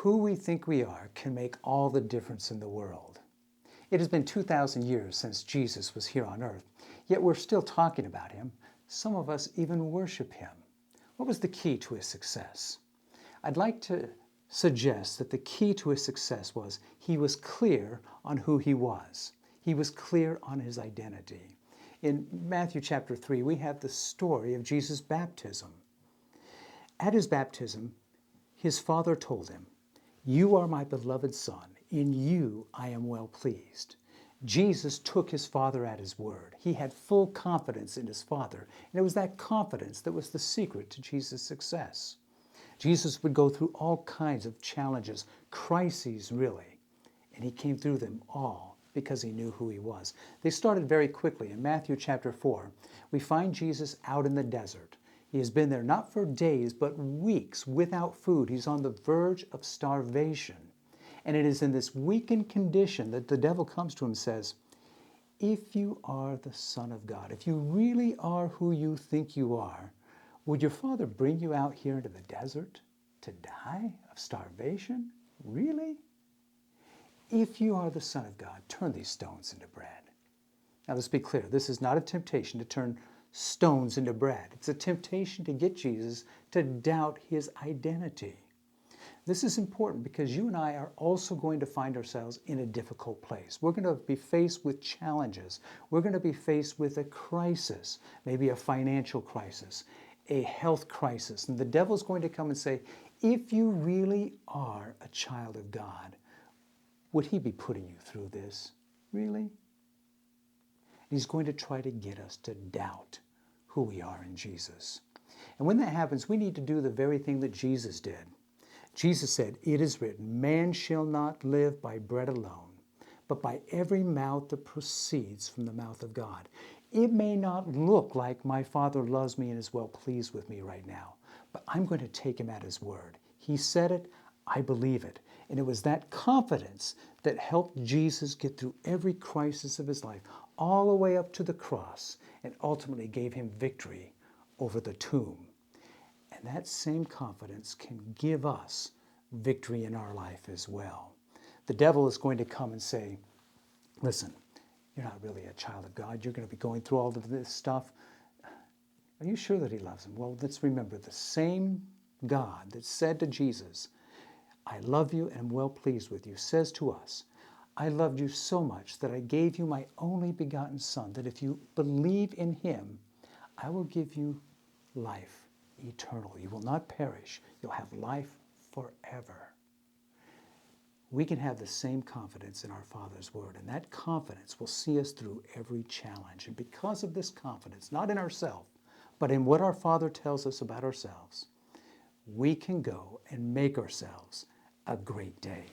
Who we think we are can make all the difference in the world. It has been 2,000 years since Jesus was here on earth, yet we're still talking about him. Some of us even worship him. What was the key to his success? I'd like to suggest that the key to his success was he was clear on who he was. He was clear on his identity. In Matthew chapter 3, we have the story of Jesus' baptism. At his baptism, his father told him, "You are my beloved Son. In you I am well pleased." Jesus took his father at his word. He had full confidence in his father, and it was that confidence that was the secret to Jesus' success. Jesus would go through all kinds of challenges, crises really, and he came through them all because he knew who he was. They started very quickly. In Matthew chapter 4, we find Jesus out in the desert. He has been there not for days, but weeks without food. He's on the verge of starvation. And it is in this weakened condition that the devil comes to him and says, "If you are the Son of God, if you really are who you think you are, would your father bring you out here into the desert to die of starvation? Really? If you are the Son of God, turn these stones into bread." Now let's be clear, this is not a temptation to turn stones into bread. It's a temptation to get Jesus to doubt his identity. This is important because you and I are also going to find ourselves in a difficult place. We're going to be faced with challenges. We're going to be faced with a crisis, maybe a financial crisis, a health crisis. And the devil's going to come and say, if you really are a child of God, would he be putting you through this? Really? He's going to try to get us to doubt who we are in Jesus. And when that happens, we need to do the very thing that Jesus did. Jesus said, "It is written, man shall not live by bread alone, but by every mouth that proceeds from the mouth of God." It may not look like my Father loves me and is well pleased with me right now, but I'm going to take him at his word. He said it, I believe it. And it was that confidence that helped Jesus get through every crisis of his life, all the way up to the cross, and ultimately gave him victory over the tomb. And that same confidence can give us victory in our life as well. The devil is going to come and say, "Listen, you're not really a child of God. You're going to be going through all of this stuff. Are you sure that he loves him?" Well, let's remember the same God that said to Jesus, "I love you and am well pleased with you," says to us, "I loved you so much that I gave you my only begotten Son, that if you believe in him, I will give you life eternal. You will not perish. You'll have life forever." We can have the same confidence in our Father's word, and that confidence will see us through every challenge. And because of this confidence, not in ourselves, but in what our Father tells us about ourselves, we can go and make ourselves a great day.